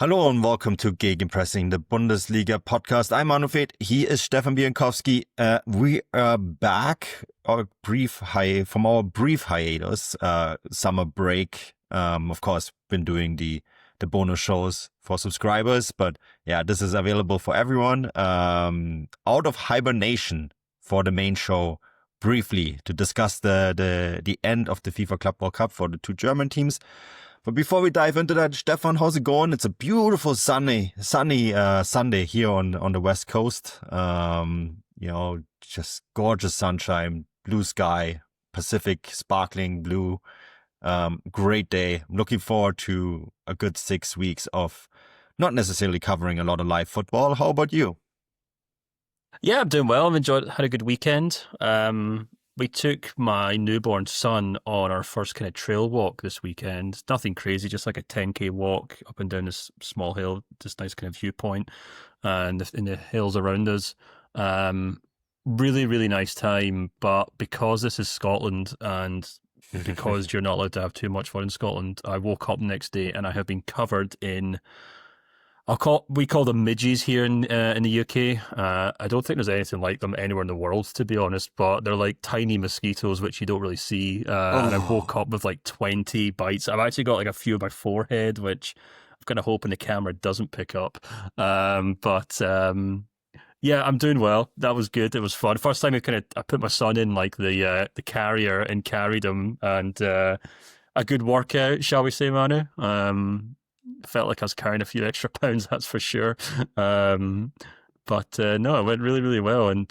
Hello and welcome to Gegenpressing, the Bundesliga podcast. I'm Manu. He is Stefan Bienkowski. We are back from our brief hiatus, summer break. Of course, been doing the bonus shows for subscribers, but yeah, this is available for everyone. Out of hibernation for the main show, briefly to discuss the end of the FIFA Club World Cup for the two German teams. But before we dive into that, Stefan, how's it going? It's a beautiful sunny Sunday here on the West Coast. Just gorgeous sunshine, blue sky, Pacific sparkling blue. Great day. I'm looking forward to a good 6 weeks of not necessarily covering a lot of live football. How about you? Yeah, I'm doing well. Had a good weekend. We took my newborn son on our first kind of trail walk this weekend. Nothing crazy, just like a 10k walk up and down this small hill, this nice kind of viewpoint, and in the hills around us. Really, really nice time. But because this is Scotland and because you're not allowed to have too much fun in Scotland, I woke up the next day and I have been covered in. We call them midges here in the UK. I don't think there's anything like them anywhere in the world, to be honest, but they're like tiny mosquitoes, which you don't really see. And I woke up with like 20 bites. I've actually got like a few on my forehead, which I'm kind of hoping the camera doesn't pick up. Yeah, I'm doing well. That was good. It was fun. First time I put my son in like the carrier and carried him, and a good workout, shall we say, Manu? Felt like I was carrying a few extra pounds, that's for sure. No, it went really, really well, and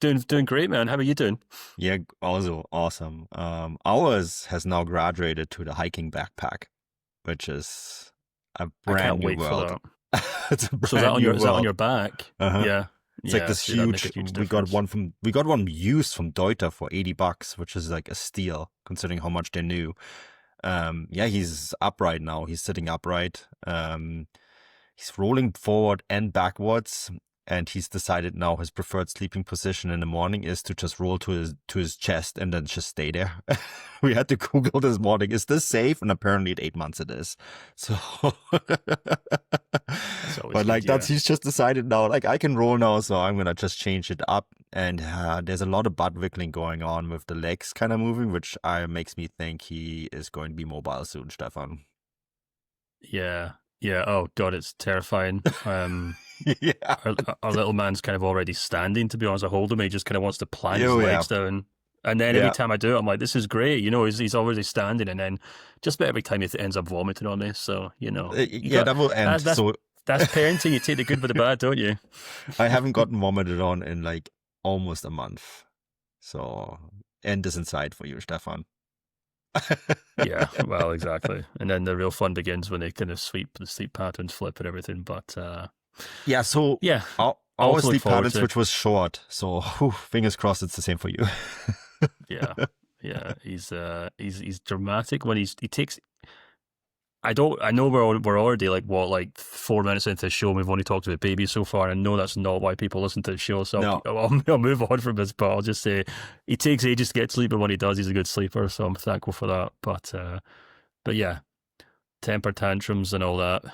doing great, man. How are you doing? Yeah, also awesome. Ours has now graduated to the hiking backpack, which is a brand new world. It's a brand new world. Is that on your back? Uh-huh. Yeah. It's like this huge we got one used from Deuter for $80, which is like a steal considering how much they knew. He's upright now. He's sitting upright. He's rolling forward and backwards, and he's decided now his preferred sleeping position in the morning is to just roll to his chest and then just stay there. We had to Google this morning, is this safe? And apparently at 8 months it is. So, but like he's just decided now, like I can roll now, so I'm gonna just change it up. And there's a lot of butt wiggling going on with the legs kind of moving, which makes me think he is going to be mobile soon, Stefan. Yeah. Oh God, it's terrifying. Yeah. Our little man's kind of already standing, to be honest. I hold him, he just kind of wants to plant his legs down. And then every time I do it, I'm like, this is great. He's already standing. And then just about every time he ends up vomiting on me. So, that will end. That's parenting. You take the good with the bad, don't you? I haven't gotten vomited on in like almost a month. So end is inside for you, Stefan. Yeah, well, exactly. And then the real fun begins when they kind of the sleep patterns flip and everything. But our sleep patterns, which was short. So fingers crossed it's the same for you. Yeah. He's dramatic when he takes. I know we're already like 4 minutes into the show and we've only talked about babies so far. And I know that's not why people listen to the show. So no. I'll move on from this, but I'll just say he takes ages to get sleep, but when he does, he's a good sleeper. So I'm thankful for that. But yeah, temper tantrums and all that.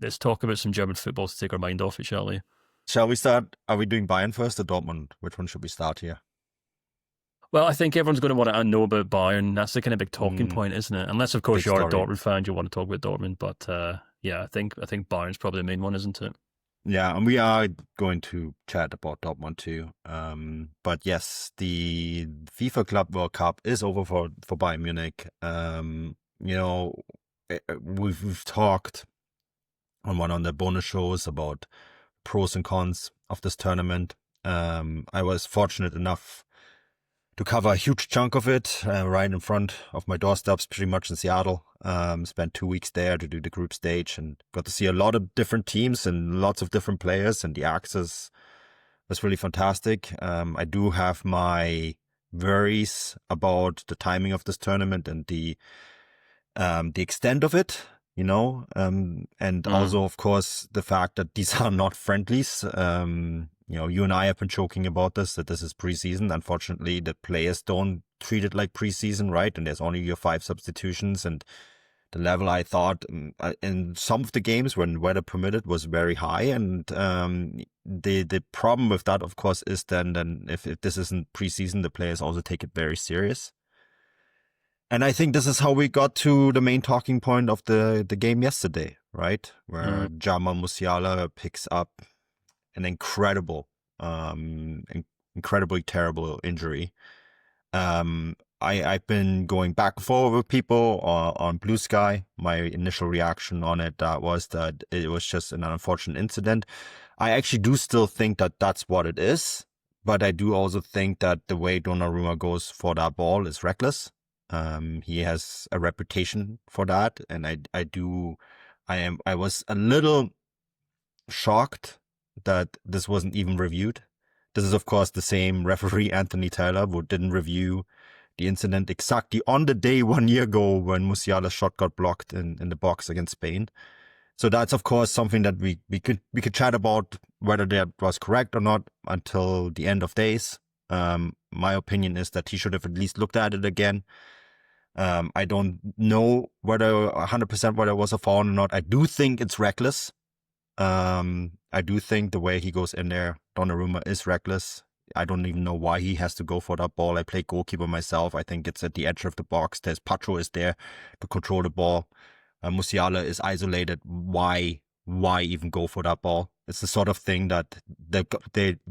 Let's talk about some German football to take our mind off it, shall we? Shall we start? Are we doing Bayern first or Dortmund? Which one should we start here? Well, I think everyone's going to want to know about Bayern. That's the kind of big talking point, isn't it? Unless, of course, you're a Dortmund fan, you want to talk about Dortmund. But I think Bayern's probably the main one, isn't it? Yeah, and we are going to chat about Dortmund too. But yes, the FIFA Club World Cup is over for Bayern Munich. We've talked on one of the bonus shows about pros and cons of this tournament. I was fortunate enough to cover a huge chunk of it right in front of my doorsteps, pretty much in Seattle. Spent 2 weeks there to do the group stage and got to see a lot of different teams and lots of different players, and the access was really fantastic. I do have my worries about the timing of this tournament and the extent of it, and also, of course, the fact that these are not friendlies. You and I have been joking about this, that this is preseason. Unfortunately, the players don't treat it like preseason, right? And there's only your 5 substitutions, and The level, I thought, in some of the games when weather permitted, was very high. And the problem with that, of course, is then if this isn't preseason, the players also take it very serious. And I think this is how we got to the main talking point of the game yesterday, right? Where Jamal Musiala picks up an incredibly terrible injury. I've been going back and forth with people on Blue Sky. My initial reaction on it was that it was just an unfortunate incident. I actually do still think that that's what it is, but I do also think that the way Donnarumma goes for that ball is reckless. He has a reputation for that, and I was a little shocked that this wasn't even reviewed. This is, of course, the same referee, Anthony Taylor, who didn't review the incident exactly on the day 1 year ago when Musiala's shot got blocked in the box against Spain. So that's, of course, something that we could chat about whether that was correct or not until the end of days. My opinion is that he should have at least looked at it again. I don't know whether 100% whether it was a foul or not. I do think it's reckless. I do think the way he goes in there, Donnarumma, is reckless. I don't even know why he has to go for that ball. I play goalkeeper myself. I think it's at the edge of the box. Pacho is there to control the ball. Musiala is isolated. Why even go for that ball? It's the sort of thing that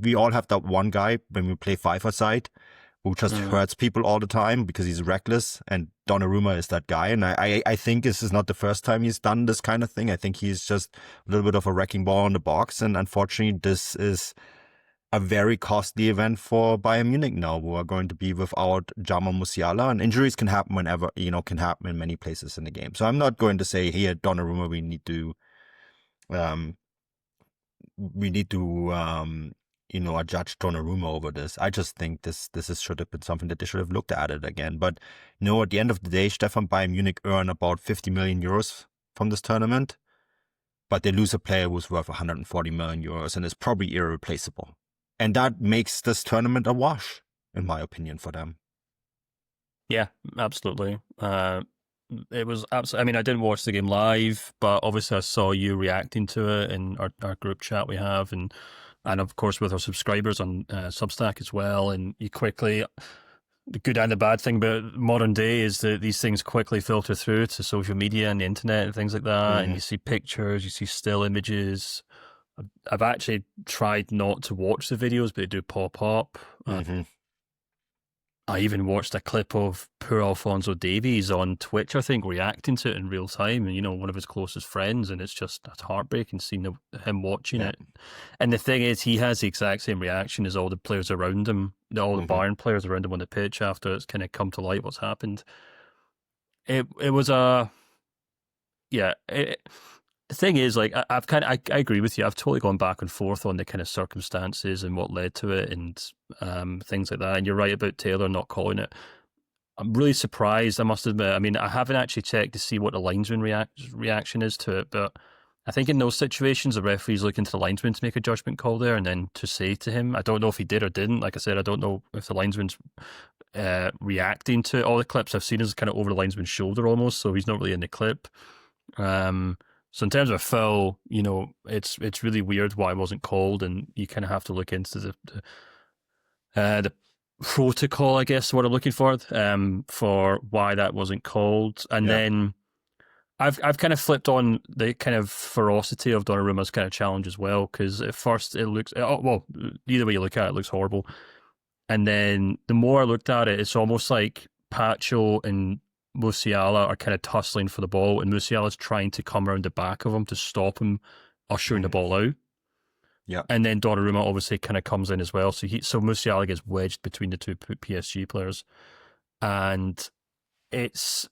we all have that one guy when we play five-a-side who just hurts people all the time because he's reckless, and Donnarumma is that guy. And I think this is not the first time he's done this kind of thing. I think he's just a little bit of a wrecking ball in the box, and unfortunately this is a very costly event for Bayern Munich now, who are going to be without Jamal Musiala, and injuries can happen whenever, can happen in many places in the game. So I'm not going to say here, Donnarumma, we need to judge Donnarumma over this. I just think this should have been something that they should have looked at it again. But at the end of the day, Stefan, Bayern Munich earn about 50 million euros from this tournament, but they lose a player who's worth 140 million euros and is probably irreplaceable. And that makes this tournament a wash, in my opinion, for them. Yeah, absolutely. It was absolutely. I mean, I didn't watch the game live, but obviously I saw you reacting to it in our group chat we have, and of course with our subscribers on Substack as well. And you quickly, the good and the bad thing about modern day is that these things quickly filter through to social media and the internet and things like that. And you see pictures, you see still images. I've actually tried not to watch the videos, but they do pop up. I even watched a clip of poor Alphonso Davies on Twitch, I think, reacting to it in real time, and one of his closest friends, and it's heartbreaking seeing him watching it. And the thing is, he has the exact same reaction as all the players around him, all the Bayern players around him on the pitch after it's kind of come to light what's happened. It was the thing is, like, I agree with you. I've totally gone back and forth on the kind of circumstances and what led to it and things like that. And you're right about Taylor not calling it. I'm really surprised, I must admit. I mean, I haven't actually checked to see what the linesman reaction is to it, but I think in those situations, the referee's looking to the linesman to make a judgment call there and then to say to him. I don't know if he did or didn't. Like I said, I don't know if the linesman's reacting to it. All the clips I've seen is kind of over the linesman's shoulder almost, so he's not really in the clip. So in terms of a foul, it's really weird why it wasn't called, and you kind of have to look into the protocol, I guess, what I'm looking for why that wasn't called. And then I've kind of flipped on the kind of ferocity of Donnarumma's kind of challenge as well, because at first it looks, either way you look at it, it looks horrible. And then the more I looked at it, it's almost like Pacho and Musiala are kind of tussling for the ball, and Musiala's trying to come around the back of him to stop him ushering the ball out. Yeah. And then Donnarumma obviously kind of comes in as well. So Musiala gets wedged between the two PSG players. And it's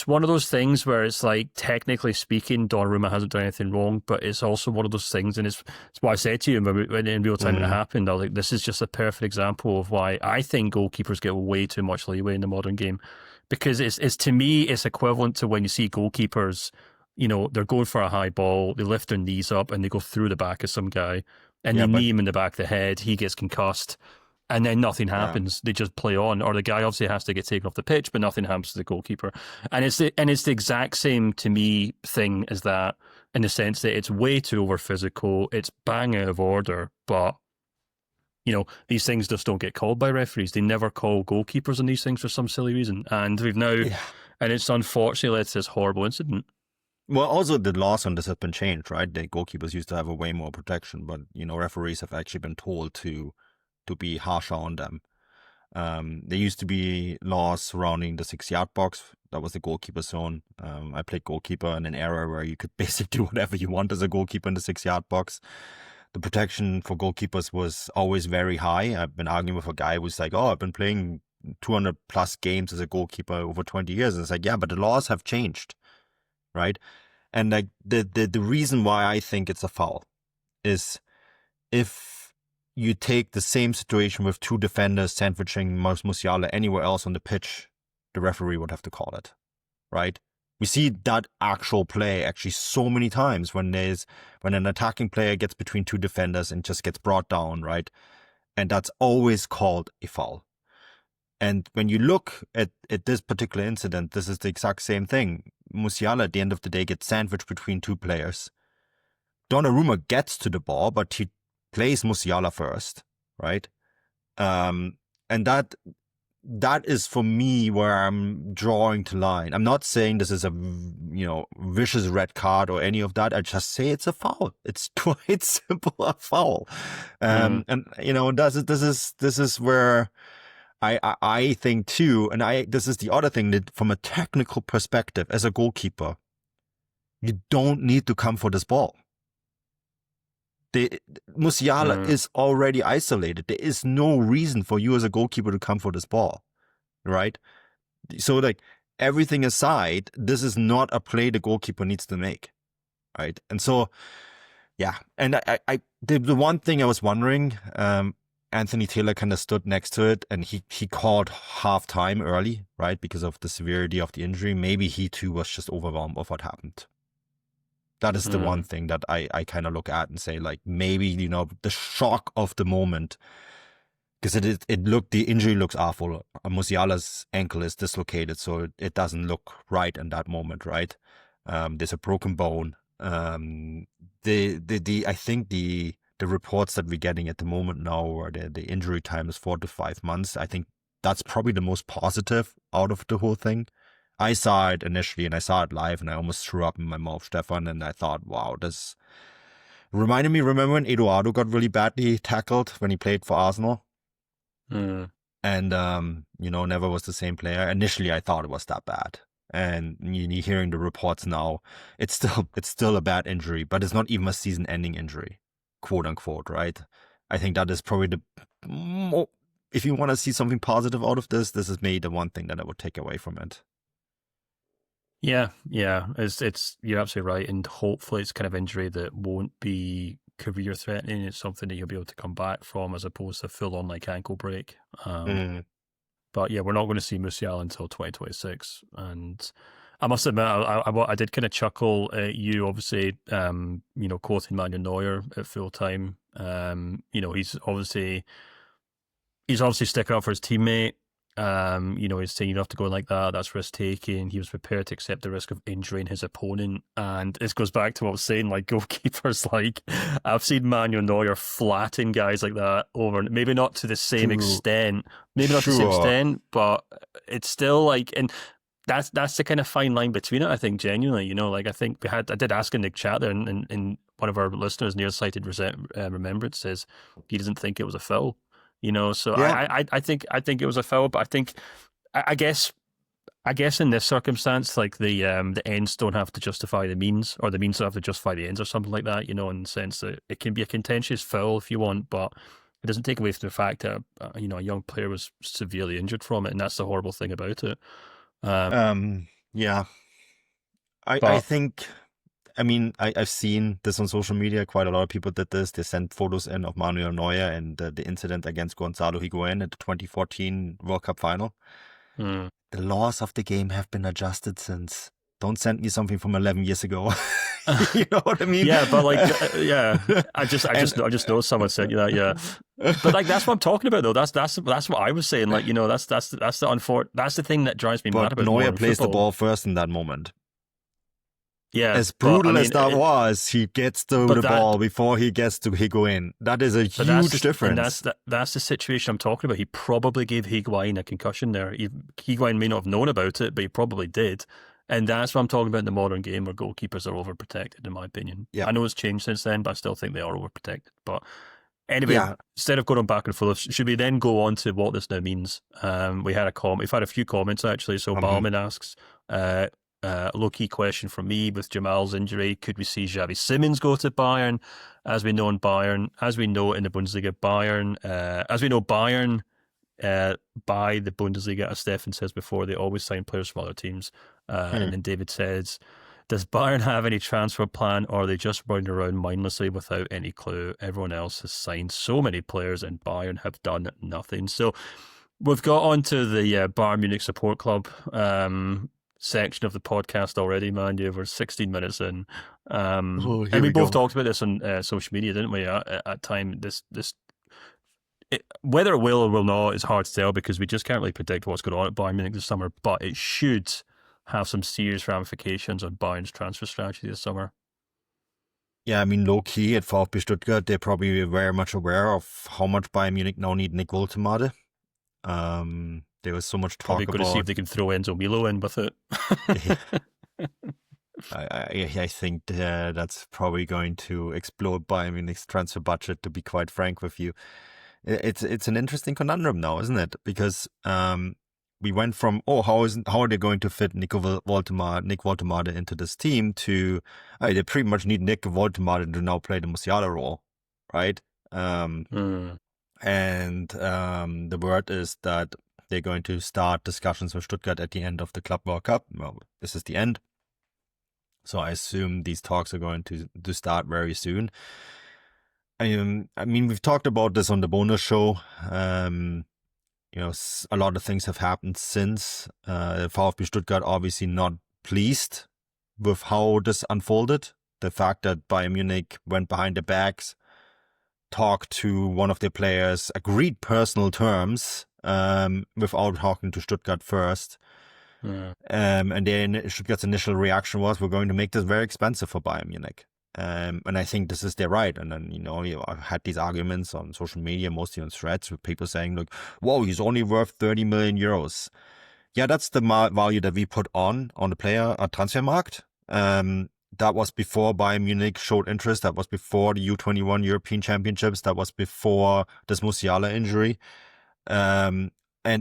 one of those things where it's like, technically speaking, Donnarumma hasn't done anything wrong, but it's also one of those things, and it's what I said to you when in real time when it happened. I was like, this is just a perfect example of why I think goalkeepers get way too much leeway in the modern game. Because it's to me, it's equivalent to when you see goalkeepers, they're going for a high ball, they lift their knees up and they go through the back of some guy, and they knee him in the back of the head, he gets concussed, and then nothing Yeah. happens. They just play on, or the guy obviously has to get taken off the pitch, but nothing happens to the goalkeeper. And it's the exact same to me thing as that, in the sense that it's way too over physical. It's bang out of order, but these things just don't get called by referees. They never call goalkeepers on these things for some silly reason, and we've now, and it's unfortunately led to this horrible incident. Well, also the laws on this have been changed, right? The goalkeepers used to have a way more protection, but referees have actually been told to be harsher on them. There used to be laws surrounding the 6-yard box. That was the goalkeeper zone. I played goalkeeper in an era where you could basically do whatever you want as a goalkeeper in the 6-yard box. The protection for goalkeepers was always very high. I've been arguing with a guy who's like, "Oh, I've been playing 200 plus games as a goalkeeper over 20 years." And it's like, yeah, but the laws have changed, right? And like the reason why I think it's a foul is if you take the same situation with 2 defenders sandwiching Musiala anywhere else on the pitch, the referee would have to call it, right? We see that actual play actually so many times when an attacking player gets between 2 defenders and just gets brought down, right? And that's always called a foul. And when you look at this particular incident, this is the exact same thing. Musiala at the end of the day gets sandwiched between 2 players. Donnarumma gets to the ball, but he plays Musiala first, right? And that is for me where I'm drawing the line. I'm not saying this is a vicious red card or any of that. I just say it's a foul. It's quite simple, a foul. And this is where I think too, and this is the other thing, that from a technical perspective, as a goalkeeper, you don't need to come for this ball. Musiala is already isolated. There is no reason for you as a goalkeeper to come for this ball, right? So like everything aside, this is not a play the goalkeeper needs to make, right? And so, yeah. And the one thing I was wondering, Anthony Taylor kind of stood next to it, and he called half time early, right? Because of the severity of the injury. Maybe he too was just overwhelmed with what happened. That is the one thing that I kind of look at and say, like, maybe, the shock of the moment, because the injury looks awful. Musiala's ankle is dislocated, so it doesn't look right in that moment, right? There's a broken bone. I think the reports that we're getting at the moment now, where the injury time is 4 to 5 months, I think that's probably the most positive out of the whole thing. I saw it initially, and I saw it live, and I almost threw up in my mouth, Stefan, and I thought, wow, this reminded me, remember when Eduardo got really badly tackled when he played for Arsenal? And, never was the same player. Initially, I thought it was that bad. And you're hearing the reports now, it's still a bad injury, but it's not even a season-ending injury, quote unquote, right? I think that is probably if you want to see something positive out of this is maybe the one thing that I would take away from it. Yeah. It's you're absolutely right, and hopefully it's kind of injury that won't be career threatening. It's something that you'll be able to come back from, as opposed to full on like ankle break. But yeah, we're not going to see Musiala until 2026, and I must admit, I did kind of chuckle at you, obviously, quoting Manuel Neuer at full time. He's obviously sticking up for his teammate. He's saying you don't have to go like that. That's risk taking. He was prepared to accept the risk of injuring his opponent. And this goes back to what I was saying, like goalkeepers, like I've seen Manu and Neuer flatten guys like that over, maybe not to the same extent, but it's still like, and that's the kind of fine line between it, I think, genuinely, like I think I did ask in the chat there, and one of our listeners, Nearsighted Remembrance, says he doesn't think it was a foul. So yeah. I think it was a foul, but I guess in this circumstance, like the ends don't have to justify the means, or the means don't have to justify the ends, or something like that. In the sense that it can be a contentious foul if you want, but it doesn't take away from the fact that a young player was severely injured from it, and that's the horrible thing about it. Yeah, I think. I mean, I've seen this on social media. Quite a lot of people did this. They sent photos in of Manuel Neuer and the incident against Gonzalo Higuain at the 2014 World Cup final. The laws of the game have been adjusted since. Don't send me something from 11 years ago. You know what I mean? Yeah, but like, I just know someone said you that. Yeah, but like that's what I'm talking about though. That's what I was saying. Like, that's the thing that drives me mad But about Neuer modern plays the football. ball first in that moment. Yeah, As but I brutal as mean, that was, he gets to the ball before he gets to Higuain. That is a huge difference. That's the situation I'm talking about. He probably gave Higuain a concussion there. Higuain may not have known about it, but he probably did. And that's what I'm talking about in the modern game where goalkeepers are overprotected, in my opinion. Yeah. I know it's changed since then, but I still think they are overprotected. But anyway, Yeah. instead of going back and forth, should we then go on to what this now means? We've had a few comments actually. So Bauman asks, low-key question from me with Jamal's injury. Could we see Xavi Simons go to Bayern? As we know in the Bundesliga, Bayern by the Bundesliga, as Stefan says before, they always sign players from other teams. And then David says, does Bayern have any transfer plan, or are they just running around mindlessly without any clue? Everyone else has signed so many players and Bayern have done nothing. So we've got onto the Bayern Munich support club section of the podcast already, man. We're 16 minutes in. And we both talked about this on social media, didn't we? At time, whether it will or will not is hard to tell because we just can't really predict what's going on at Bayern Munich this summer, but it should have some serious ramifications on Bayern's transfer strategy this summer. Yeah, I mean, low-key at VfB Stuttgart, they're probably very much aware of how much Bayern Munich now need Nick Woltemade. There was so much talk probably going to see if they can throw Enzo Milo in with it. I think that's probably going to explode Bayern Munich's transfer budget, to be quite frank with you. It's an interesting conundrum now, isn't it? Because we went from how are they going to fit Nick Woltemade into this team to they pretty much need Nick Woltemade to now play the Musiala role, right? And the word is that they're going to start discussions with Stuttgart at the end of the Club World Cup. Well, this is the end, so I assume these talks are going to start very soon. I mean, we've talked about this on the bonus show. A lot of things have happened since. VfB Stuttgart obviously not pleased with how this unfolded. The fact that Bayern Munich went behind their backs, talked to one of their players, agreed personal terms without talking to Stuttgart first. Yeah. And then Stuttgart's initial reaction was, we're going to make this very expensive for Bayern Munich. And I think this is their right. And then, I've had these arguments on social media, mostly on threads, with people saying, look, whoa, he's only worth 30 million euros. Yeah, that's the value that we put on the player at Transfermarkt. That was before Bayern Munich showed interest. That was before the U21 European Championships. That was before this Musiala injury. And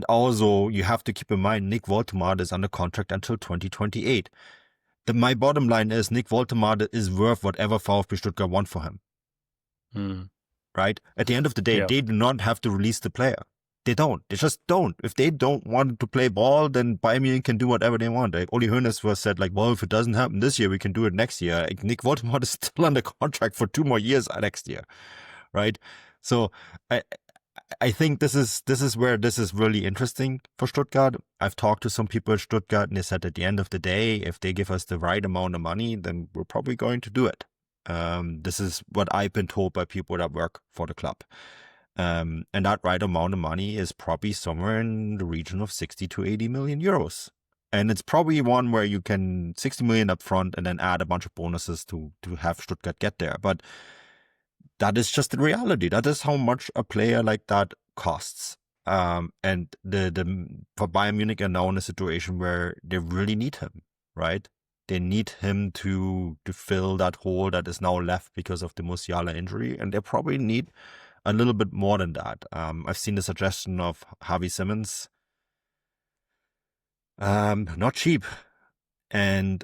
also, you have to keep in mind, Nick Woltemade is under contract until 2028. My bottom line is Nick Woltemade is worth whatever VfB Stuttgart want for him. Right? At the end of the day, They do not have to release the player. They don't. They just don't. If they don't want to play ball, then Bayern Munich can do whatever they want. Like Uli Hoeneß was said, well, if it doesn't happen this year, we can do it next year. Like, Nick Woltemade is still under contract for 2 more years next year. Right? So I think this is where this is really interesting for Stuttgart. I've talked to some people at Stuttgart and they said at the end of the day, if they give us the right amount of money, then we're probably going to do it. This is what I've been told by people that work for the club. And that right amount of money is probably somewhere in the region of 60 to 80 million euros. And it's probably one where you can 60 million up front and then add a bunch of bonuses to have Stuttgart get there. But that is just the reality. That is how much a player like that costs. And for Bayern Munich are now in a situation where they really need him, right? They need him to fill that hole that is now left because of the Musiala injury. And they probably need a little bit more than that. I've seen the suggestion of Xavi Simons. Not cheap. And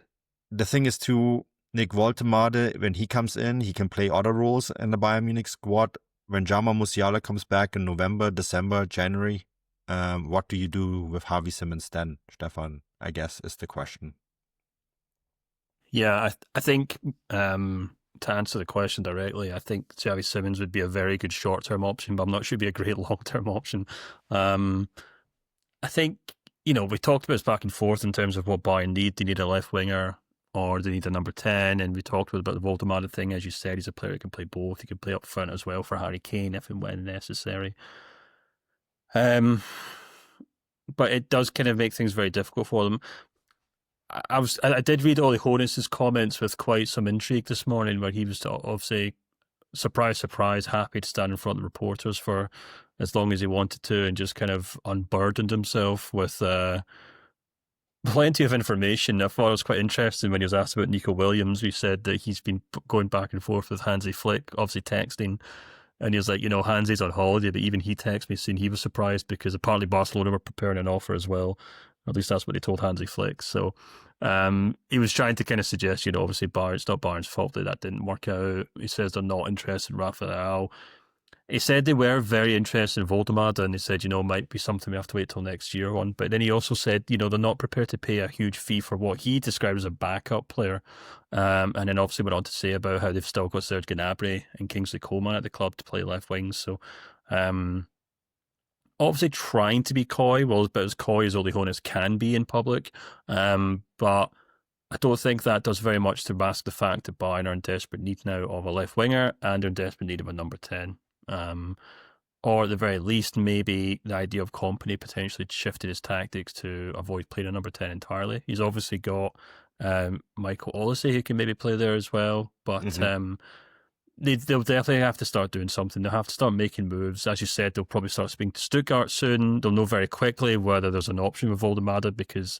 the thing is too, Nick Woltemade, when he comes in, he can play other roles in the Bayern Munich squad. When Jamal Musiala comes back in November, December, January, what do you do with Xavi Simons then, Stefan, I guess is the question. Yeah, I think to answer the question directly, I think Xavi Simons would be a very good short-term option, but I'm not sure it'd be a great long-term option. I think, we talked about this back and forth in terms of what Bayern need. They need a left winger. or they need a number 10. And we talked about the Voldemade thing. As you said, he's a player who can play both. He can play up front as well for Harry Kane if and when necessary. But it does kind of make things very difficult for them. I did read Ole Hoeneß's comments with quite some intrigue this morning, where he was obviously, surprise, surprise, happy to stand in front of the reporters for as long as he wanted to, and just kind of unburdened himself with plenty of information. I thought it was quite interesting when he was asked about Nico Williams. He said that he's been going back and forth with Hansi Flick, obviously texting. And he was like, Hansi's on holiday, but even he texted me saying he was surprised because apparently Barcelona were preparing an offer as well. At least that's what they told Hansi Flick. So he was trying to kind of suggest, obviously it's not Bayern's fault that didn't work out. He says they're not interested in Rafael. He said they were very interested in Voldemade, and he said, might be something we have to wait till next year on. But then he also said, they're not prepared to pay a huge fee for what he described as a backup player. And then obviously went on to say about how they've still got Serge Gnabry and Kingsley Coman at the club to play left wing. So obviously trying to be coy, about as coy as Ole Hoeneß can be in public. But I don't think that does very much to mask the fact that Bayern are in desperate need now of a left winger, and they're in desperate need of a number 10. Or at the very least, maybe the idea of Kompany potentially shifted his tactics to avoid playing a number 10 entirely. He's obviously got Michael Olise who can maybe play there as well, but they'll definitely have to start doing something. They'll have to start making moves. As you said, they'll probably start speaking to Stuttgart soon. They'll know very quickly whether there's an option with Voldemade, because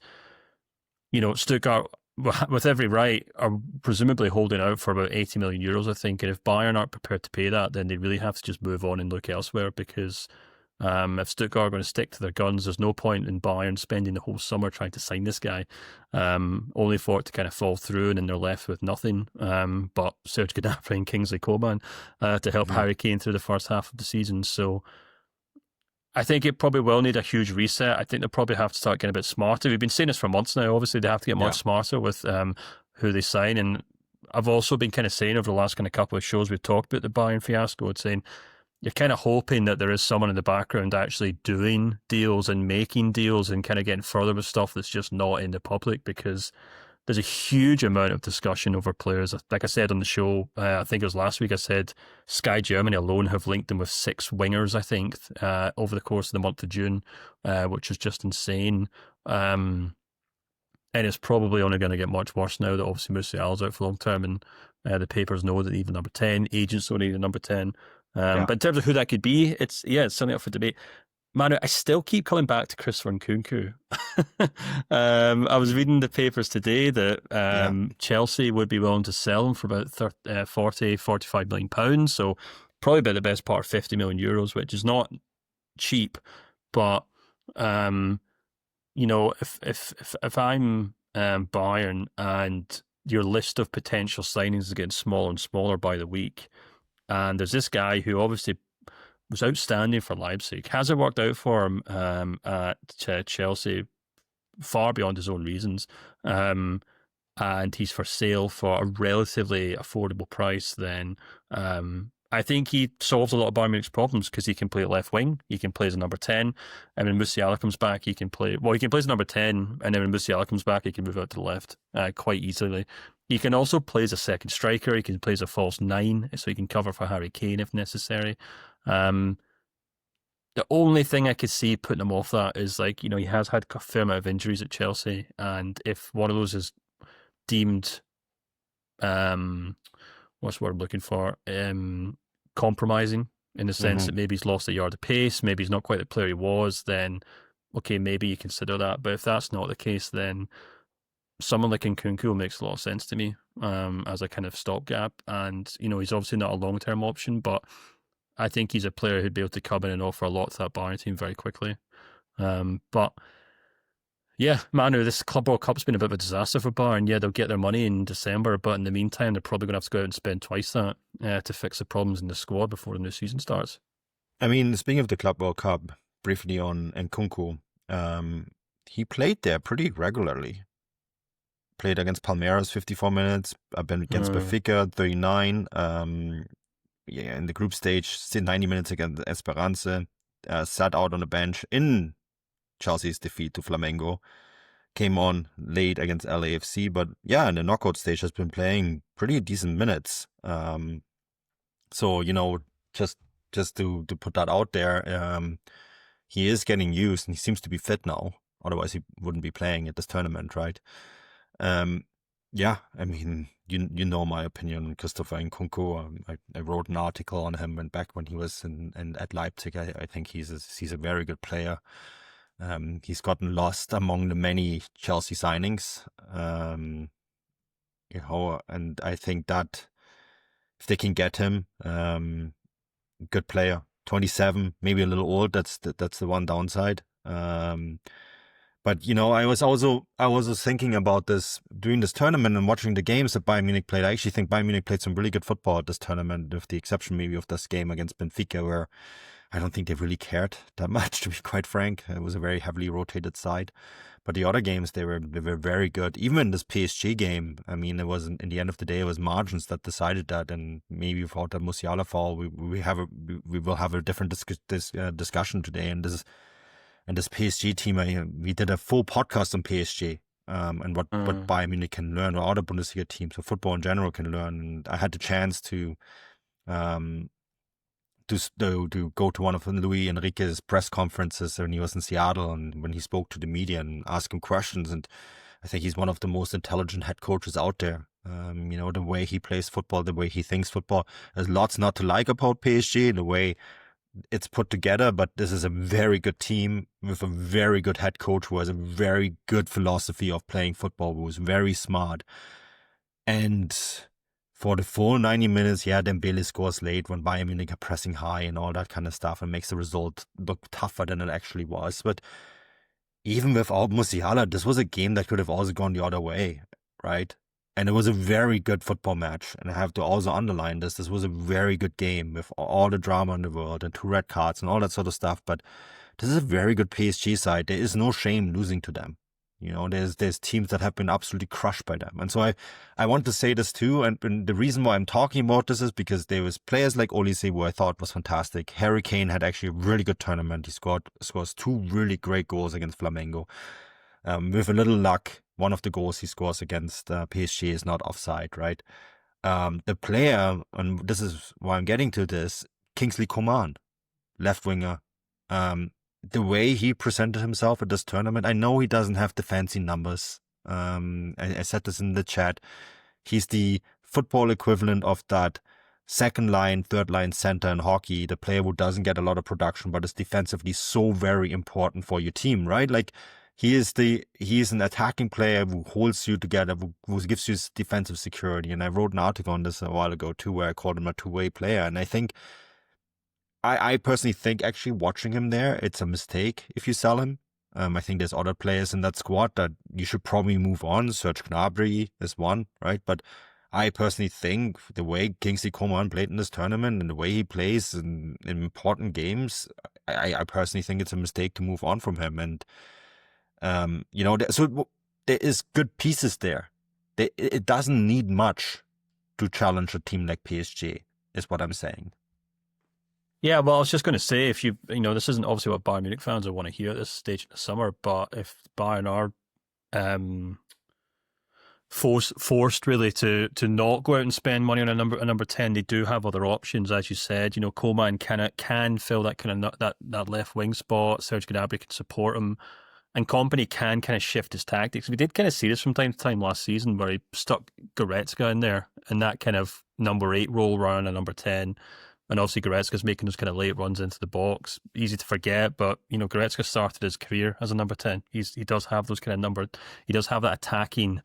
Stuttgart, with every right, are presumably holding out for about 80 million euros, I think. And if Bayern aren't prepared to pay that, then they really have to just move on and look elsewhere, because if Stuttgart are going to stick to their guns, there's no point in Bayern spending the whole summer trying to sign this guy, only for it to kind of fall through, and then they're left with nothing but Serge Gnabry and Kingsley Coman to help Harry Kane through the first half of the season. So I think it probably will need a huge reset. I think they'll probably have to start getting a bit smarter. We've been saying this for months now. Obviously, they have to get much smarter with who they sign. And I've also been kind of saying over the last kind of couple of shows we've talked about the Bayern fiasco, it's saying you're kind of hoping that there is someone in the background actually doing deals and making deals and kind of getting further with stuff that's just not in the public, because there's a huge amount of discussion over players. Like I said on the show, I think it was last week, I said Sky Germany alone have linked them with 6 wingers, I think, over the course of the month of June, which is just insane. And it's probably only going to get much worse now that obviously Musiala's out for long term, and the papers know that they need a number 10. Agents don't need a number 10. But in terms of who that could be, it's something up for debate. Manu, I still keep coming back to Christopher Nkunku. I was reading the papers today that Chelsea would be willing to sell him for about 45 million pounds. So probably about the best part of 50 million euros, which is not cheap. But, if I'm Bayern and your list of potential signings is getting smaller and smaller by the week, and there's this guy who obviously was outstanding for Leipzig, hasn't worked out for him at Chelsea, far beyond his own reasons, and he's for sale for a relatively affordable price, then I think he solves a lot of Bayern Munich's problems, because he can play at left wing, he can play as a number 10, and when Musiala comes back, he can play as number 10, and then when Musiala comes back, he can move out to the left quite easily. He can also play as a second striker, he can play as a false 9, so he can cover for Harry Kane if necessary. The only thing I could see putting him off that is, he has had a fair amount of injuries at Chelsea, and if one of those is deemed, what's the word I'm looking for, compromising, in the sense that maybe he's lost a yard of pace, maybe he's not quite the player he was, then okay, maybe you consider that. But if that's not the case, then someone like Nkunku makes a lot of sense to me as a kind of stopgap. And, he's obviously not a long-term option, but I think he's a player who'd be able to come in and offer a lot to that Bayern team very quickly. But yeah, Manu, this Club World Cup's been a bit of a disaster for Bayern. Yeah, they'll get their money in December, but in the meantime, they're probably going to have to go out and spend twice that to fix the problems in the squad before the new season starts. I mean, speaking of the Club World Cup, briefly on Nkunku, he played there pretty regularly. Played against Palmeiras 54 minutes, against Benfica 39. In the group stage, still 90 minutes against Esperance. Sat out on the bench in Chelsea's defeat to Flamengo. came on late against LAFC, but yeah, in the knockout stage has been playing pretty decent minutes. So, just to put that out there, he is getting used and he seems to be fit now. Otherwise, he wouldn't be playing at this tournament, right? Yeah, I mean, you know my opinion on Christopher Nkunku. I wrote an article on him back when he was in at Leipzig. I think he's a very good player. He's gotten lost among the many Chelsea signings. And I think that if they can get him, good player, 27, maybe a little old. That's the one downside. But I was also thinking about this during this tournament and watching the games that Bayern Munich played. I actually think Bayern Munich played some really good football at this tournament, with the exception maybe of this game against Benfica, where I don't think they really cared that much, to be quite frank. It was a very heavily rotated side. But the other games, they were very good. Even in this PSG game, I mean, it wasn't, in the end of the day, it was margins that decided that. And maybe without that Musiala fall, we will have a different discussion today. And this PSG team, we did a full podcast on PSG, and what Bayern Munich can learn, or other Bundesliga teams, or football in general can learn. And I had the chance to go to one of Luis Enrique's press conferences when he was in Seattle, and when he spoke to the media and asked him questions. And I think he's one of the most intelligent head coaches out there. The way he plays football, the way he thinks football. There's lots not to like about PSG, the way it's put together, but this is a very good team with a very good head coach who has a very good philosophy of playing football, who is very smart. And for the full 90 minutes, yeah, Dembele scores late when Bayern Munich are pressing high and all that kind of stuff, and makes the result look tougher than it actually was. But even without Musiala, this was a game that could have also gone the other way, right? And it was a very good football match. And I have to also underline this. This was a very good game with all the drama in the world and 2 red cards and all that sort of stuff. But this is a very good PSG side. There is no shame losing to them. There's teams that have been absolutely crushed by them. And so I want to say this too. And the reason why I'm talking about this is because there was players like Olise, who I thought was fantastic. Harry Kane had actually a really good tournament. He scores 2 really great goals against Flamengo. With a little luck, one of the goals he scores against PSG is not offside, right? The player, and this is why I'm getting to this, Kingsley Coman, left winger. The way he presented himself at this tournament, I know he doesn't have the fancy numbers. I said this in the chat. He's the football equivalent of that second line, third line center in hockey, the player who doesn't get a lot of production, but is defensively so very important for your team, right? Like, he is an attacking player who holds you together, who gives you defensive security. And I wrote an article on this a while ago too, where I called him a two-way player. And I think, I personally think, actually watching him there, it's a mistake if you sell him. I think there's other players in that squad that you should probably move on. Serge Gnabry is one, right? But I personally think the way Kingsley Coman played in this tournament and the way he plays in important games, I personally think it's a mistake to move on from him. And so there is good pieces there. It doesn't need much to challenge a team like PSG, is what I'm saying. Yeah, well, I was just going to say, if this isn't obviously what Bayern Munich fans would want to hear at this stage in the summer, but if Bayern are forced really to not go out and spend money on a number 10, they do have other options, as you said. Coman can fill that kind of that left wing spot. Serge Gnabry can support him. And Kompany can kind of shift his tactics. We did kind of see this from time to time last season, where he stuck Goretzka in there in that kind of number 8 role rather than number 10. And obviously Goretzka's making those kind of late runs into the box. Easy to forget, but Goretzka started his career as a number 10. He does have those kind of he does have that attacking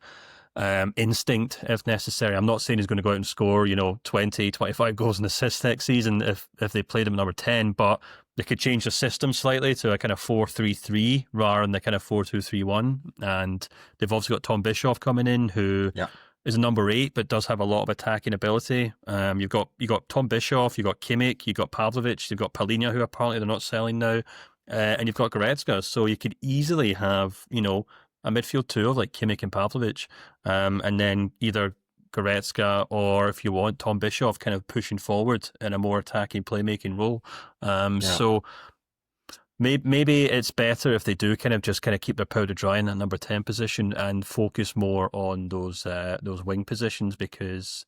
instinct if necessary. I'm not saying he's going to go out and score 20, 25 goals and assists next season if they played him number 10, but they could change the system slightly to a kind of 4-3-3 rather than the kind of 4-2-3-1. And they've also got Tom Bischoff coming in, who is a number 8 but does have a lot of attacking ability. You've got Tom Bischoff, you've got Kimmich, you've got Pavlovic, you've got Palhinha, who apparently they're not selling now, and you've got Goretzka. So you could easily have a midfield 2 of like Kimmich and Pavlovic, and then either Goretzka or, if you want, Tom Bischoff kind of pushing forward in a more attacking playmaking role. So maybe it's better if they do kind of keep their powder dry in that number 10 position and focus more on those wing positions, because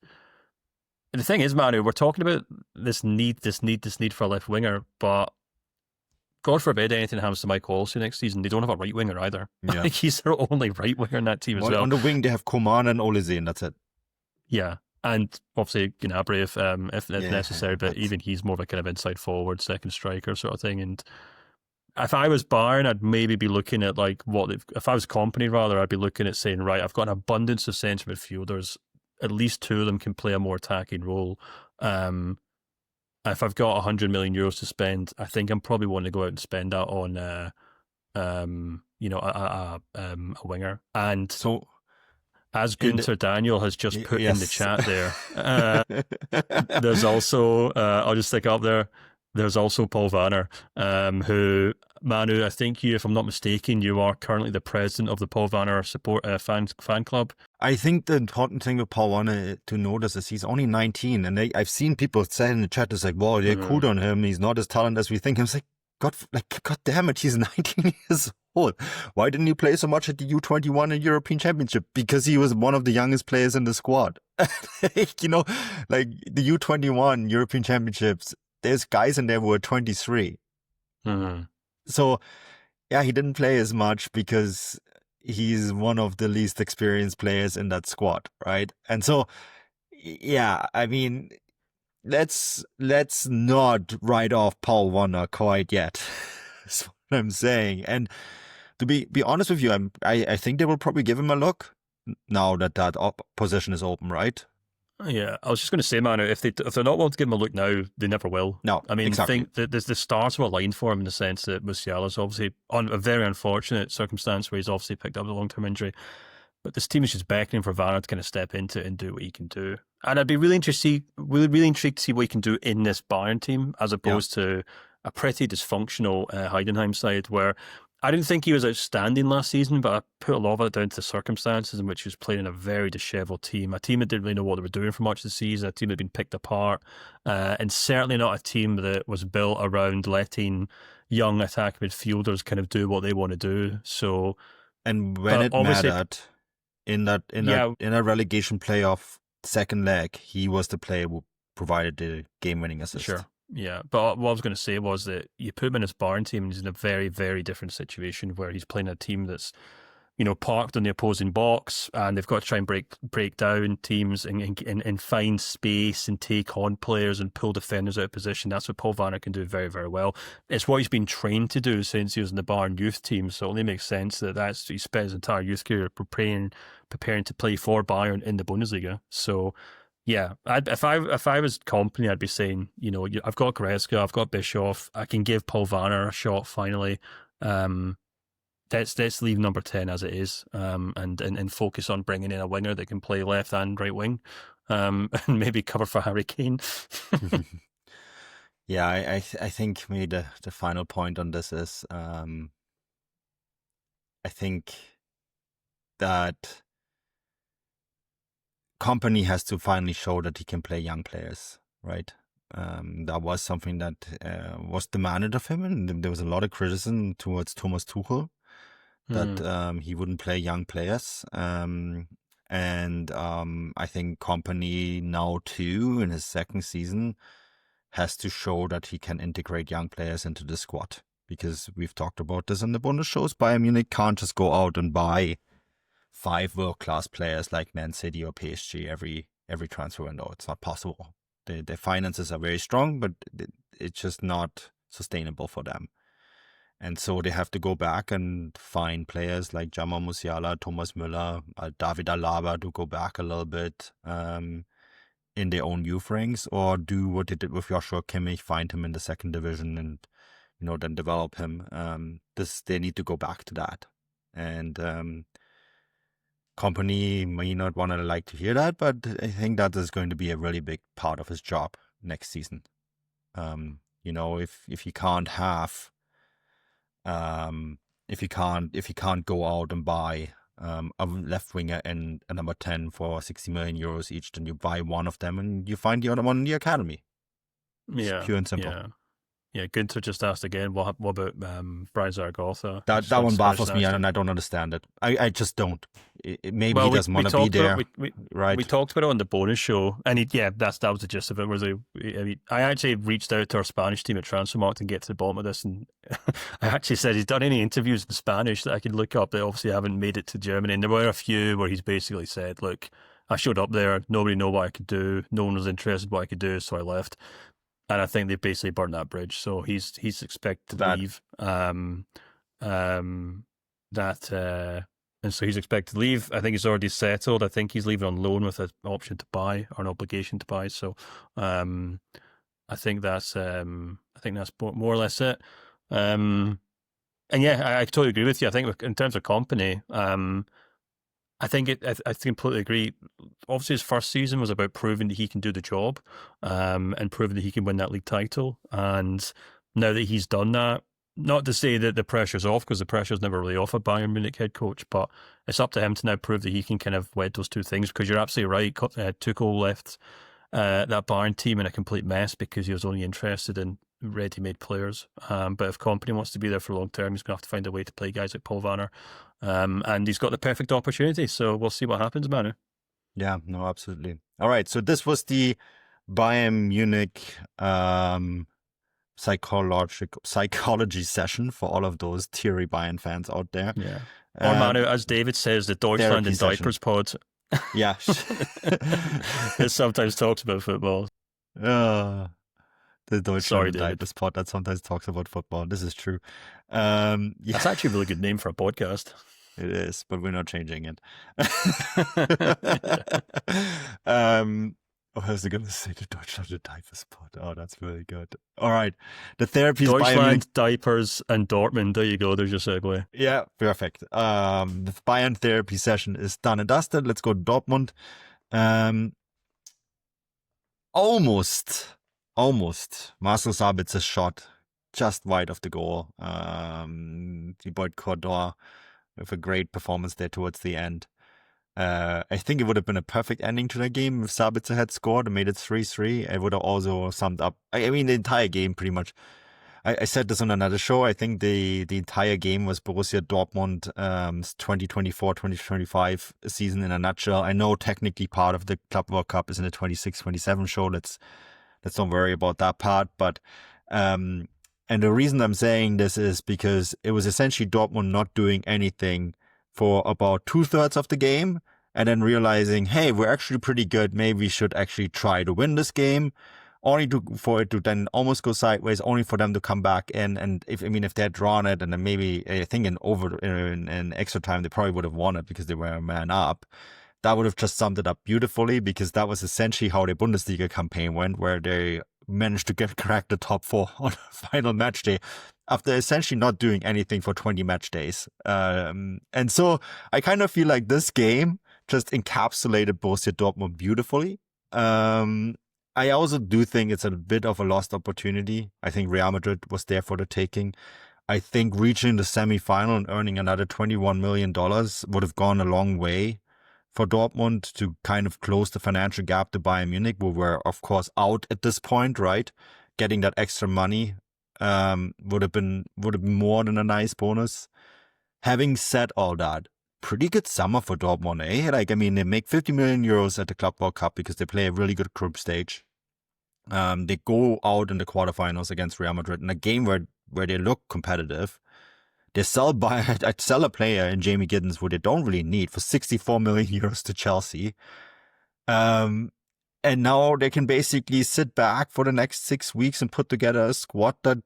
the thing is, Manu, we're talking about this need for a left winger, but God forbid anything happens to Mike Olsen next season. They don't have a right winger either. Yeah. Like, he's their only right winger in that team as well. On the wing, they have Coman and Olise, and that's it. Yeah. And obviously Gnabry if necessary, but even he's more of a kind of inside forward, second striker sort of thing. And if I was Bayern, I'd maybe be looking at like if I was Company rather, I'd be looking at saying, right, I've got an abundance of centre midfielders. At least two of them can play a more attacking role. If I've got 100 million euros to spend, I think I'm probably wanting to go out and spend that on, a winger. And so, as Gunther Daniel has just put in the chat there, there's also, I'll just stick up there. There's also Paul Vanner, who, Manu, I think if I'm not mistaken, you are currently the president of the Paul Vanner support fan club. I think the important thing with Paul Vanner to notice is he's only 19, and I've seen people say in the chat, it's like, "Wow, they're cool on him. He's not as talented as we think." I was like, God damn it, he's 19 years old. Why didn't he play so much at the U21 and European Championship? Because he was one of the youngest players in the squad. You know, like the U21 European Championships, there's guys in there who are 23. Mm-hmm. So, yeah, he didn't play as much because he's one of the least experienced players in that squad, right? And so, yeah, I mean, let's not write off Paul Vanner quite yet. That's what I'm saying. And to be honest with you, I think they will probably give him a look now that position is open, right? Yeah, I was just going to say, man, if they're not willing to give him a look now, they never will. No, I mean, exactly. I think that the stars were aligned for him in the sense that Musiala's obviously on a very unfortunate circumstance where he's obviously picked up a long-term injury. But this team is just beckoning for Vanner to kind of step into it and do what he can do. And I'd be really intrigued to see what he can do in this Bayern team as opposed to a pretty dysfunctional Heidenheim side where I didn't think he was outstanding last season, but I put a lot of it down to the circumstances in which he was playing in a very dishevelled team, a team that didn't really know what they were doing for much of the season, a team that had been picked apart, and certainly not a team that was built around letting young attacking midfielders kind of do what they want to do. So, and when it mattered in a relegation playoff second leg, he was the player who provided the game-winning assist. Sure. Yeah, but what I was going to say was that you put him in his Bayern team and he's in a very, very different situation where he's playing a team that's, you know, parked on the opposing box and they've got to try and break down teams and find space and take on players and pull defenders out of position. That's what Paul Vanner can do very, very well. It's what he's been trained to do since he was in the Bayern youth team, so it only makes sense that he spent his entire youth career preparing to play for Bayern in the Bundesliga. So, yeah, if I was Company, I'd be saying, you know, I've got Goretzka, I've got Bischoff, I can give Paul Vanner a shot finally. Let's leave number 10 as it is, and focus on bringing in a winger that can play left and right wing, and maybe cover for Harry Kane. Yeah, I think maybe the final point on this is, I think that Company has to finally show that he can play young players, right? That was something that was demanded of him, and there was a lot of criticism towards Thomas Tuchel that he wouldn't play young players. And I think Company now too, in his second season, has to show that he can integrate young players into the squad. Because we've talked about this in the bonus shows, Bayern Munich can't just go out and buy 5 world-class players like Man City or PSG every transfer window. It's not possible. Their finances are very strong, but it's just not sustainable for them. And so they have to go back and find players like Jamal Musiala, Thomas Müller, David Alaba to go back a little bit in their own youth ranks, or do what they did with Joshua Kimmich, find him in the second division and, you know, then develop him. They need to go back to that. And Company may not like to hear that, but I think that is going to be a really big part of his job next season. You know, if he can't have, if he can't go out and buy a left winger and a number 10 for 60 million euros each, then you buy one of them and you find the other one in the academy. Yeah, it's pure and simple. Yeah. Günther just asked again, what about Brian Zaragoza? That one baffles me, and I don't understand it. I just don't. Maybe he doesn't want to be there, right? We talked about it on the bonus show, and that was the gist of it. I actually reached out to our Spanish team at Transfermarkt and get to the bottom of this, and I actually said he's done any interviews in Spanish that I could look up that obviously haven't made it to Germany, and there were a few where he's basically said, "Look, I showed up there, nobody knew what I could do, no one was interested in what I could do, so I left." And I think they basically burned that bridge. So he's expected to leave. And so he's expected to leave. I think he's already settled. I think he's leaving on loan with an option to buy or an obligation to buy. So I think that's more or less it. And yeah, I totally agree with you. I think in terms of company, I completely agree. Obviously, his first season was about proving that he can do the job, and proving that he can win that league title. And now that he's done that, not to say that the pressure's off, because the pressure's never really off a Bayern Munich head coach, but it's up to him to now prove that he can kind of wed those two things. Because you're absolutely right, Tuchel left that Bayern team in a complete mess because he was only interested in ready-made players. But if Kompany wants to be there for long term, he's going to have to find a way to play guys like Paul Vanner. And he's got the perfect opportunity. So we'll see what happens, Manu. Yeah, no, absolutely. All right. So this was the Bayern Munich psychology session for all of those teary Bayern fans out there. Yeah. Or Manu, as David says, the Deutschland in Diapers pod. Yeah. It sometimes talks about football. The Deutschland in Diapers pod that sometimes talks about football. This is true. Yeah. That's actually a really good name for a podcast. It is, but we're not changing it. What was I going to say? The Deutschland in Diapers pod. Oh, that's really good. All right. The therapy is Deutschland, diapers, and Dortmund. There you go. There's your segue. Yeah, perfect. The Bayern therapy session is done and dusted. Let's go to Dortmund. Almost. Marcel Sabitzer's shot just wide of the goal. Thibaut Courtois with a great performance there towards the end. I think it would have been a perfect ending to the game if Sabitzer had scored and made it 3-3. It would have also summed up, I mean, the entire game pretty much. I said this on another show. I think the entire game was Borussia Dortmund 2024-2025 season in a nutshell. I know technically part of the Club World Cup is in the 26-27 show. Let's don't worry about that part. But and the reason I'm saying this is because it was essentially Dortmund not doing anything for about 2/3 of the game, and then realizing, hey, we're actually pretty good. Maybe we should actually try to win this game. Only for it to then almost go sideways, only for them to come back in. And if they had drawn it, and then maybe I think in extra time they probably would have won it because they were a man up. That would have just summed it up beautifully, because that was essentially how their Bundesliga campaign went, where they managed to crack the top 4 on the final match day after essentially not doing anything for 20 match days. And so I kind of feel like this game just encapsulated Borussia Dortmund beautifully. I also do think it's a bit of a lost opportunity. I think Real Madrid was there for the taking. I think reaching the semi-final and earning another $21 million would have gone a long way for Dortmund to kind of close the financial gap to Bayern Munich, who were, of course, out at this point, right? Getting that extra money would have been more than a nice bonus. Having said all that, pretty good summer for Dortmund, eh? They make 50 million euros at the Club World Cup because they play a really good group stage. They go out in the quarterfinals against Real Madrid in a game where they look competitive. They sell a player in Jamie Giddens who they don't really need for 64 million euros to Chelsea. And now they can basically sit back for the next 6 weeks and put together a squad that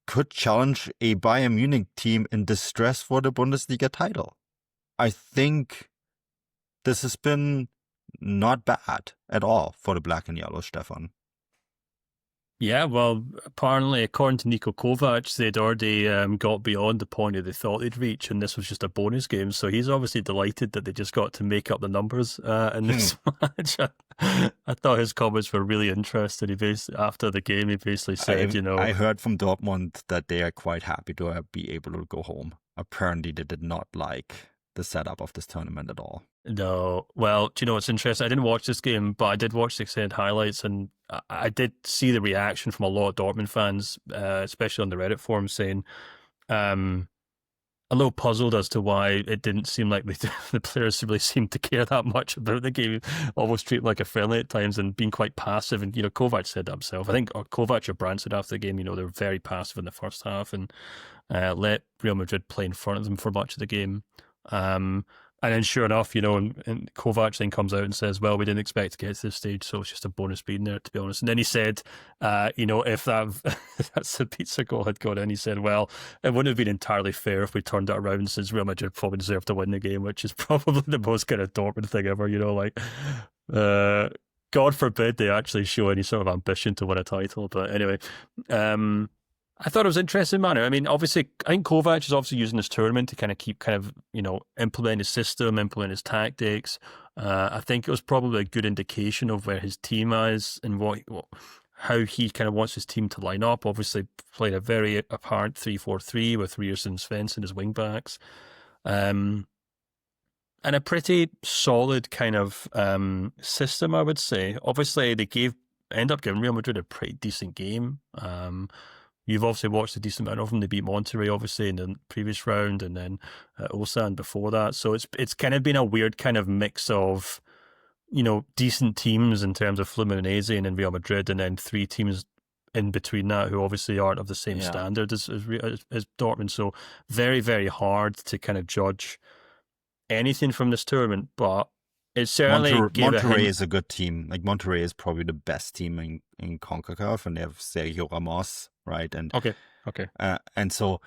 could challenge a Bayern Munich team in distress for the Bundesliga title. I think this has been not bad at all for the black and yellow, Stefan. Yeah, well, apparently, according to Niko Kovac, they'd already got beyond the point that they thought they'd reach, and this was just a bonus game. So he's obviously delighted that they just got to make up the numbers in this match. I thought his comments were really interesting. After the game, he basically said, I heard from Dortmund that they are quite happy to be able to go home. Apparently, they did not like the setup of this tournament at all. No. Well, do you know what's interesting? I didn't watch this game, but I did watch the extended highlights, and I did see the reaction from a lot of Dortmund fans, especially on the Reddit forum, saying um, a little puzzled as to why it didn't seem like the players really seemed to care that much about the game, almost treat it like a friendly at times and being quite passive. And, Kovac said that himself. I think Kovac or Brandt said after the game, they were very passive in the first half and let Real Madrid play in front of them for much of the game. And then sure enough, and Kovac then comes out and says, well, we didn't expect to get to this stage, so it's just a bonus being there, to be honest. And then he said, if that's the pizza goal had gone in, he said, well, it wouldn't have been entirely fair if we turned it around, since Real Madrid probably deserved to win the game, which is probably the most kind of Dortmund thing ever, God forbid they actually show any sort of ambition to win a title. But anyway, I thought it was interesting, Manu. I mean, obviously, I think Kovac is obviously using this tournament to keep implement his system, implement his tactics. I think it was probably a good indication of where his team is and how he kind of wants his team to line up. Obviously, played a very apparent 3-4-3 with Reers and Svensson as wing backs. And a pretty solid kind of system, I would say. Obviously, they end up giving Real Madrid a pretty decent game. You've obviously watched a decent amount of them. They beat Monterrey, obviously, in the previous round, and then Ulsan before that. So it's kind of been a weird kind of mix of, decent teams in terms of Fluminense and then Real Madrid, and then three teams in between that who obviously aren't of the same standard as Dortmund. So very, very hard to kind of judge anything from this tournament, but it certainly Monterrey is a good team. Like, Monterrey is probably the best team in CONCACAF, and they have Sergio Ramos, right? And okay. And so,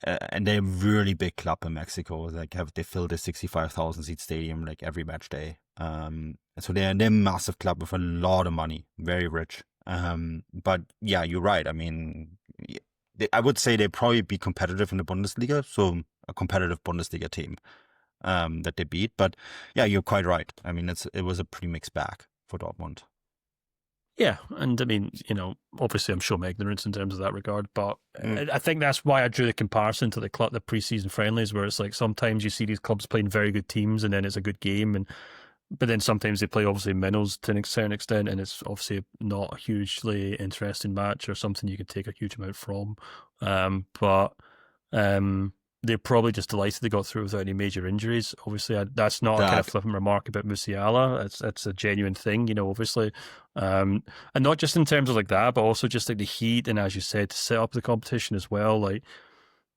and they're a really big club in Mexico. Like, they fill the 65,000 seat stadium like every match day. And so they're a massive club with a lot of money, very rich. But yeah, you're right. I mean, I would say they'd probably be competitive in the Bundesliga, so a competitive Bundesliga team that they beat. But yeah, you're quite right. I mean, it was a pretty mixed bag for Dortmund. Yeah, and I mean, obviously I'm showing my ignorance in terms of that regard, but I think that's why I drew the comparison to the pre-season friendlies, where it's like sometimes you see these clubs playing very good teams and then it's a good game, but then sometimes they play obviously minnows to a certain extent, and it's obviously not a hugely interesting match or something you can take a huge amount from. But they're probably just delighted they got through without any major injuries. Obviously, that's not a kind of flippant remark about Musiala. It's a genuine thing, obviously. And not just in terms of like that, but also just like the heat and, as you said, to set up the competition as well. Like,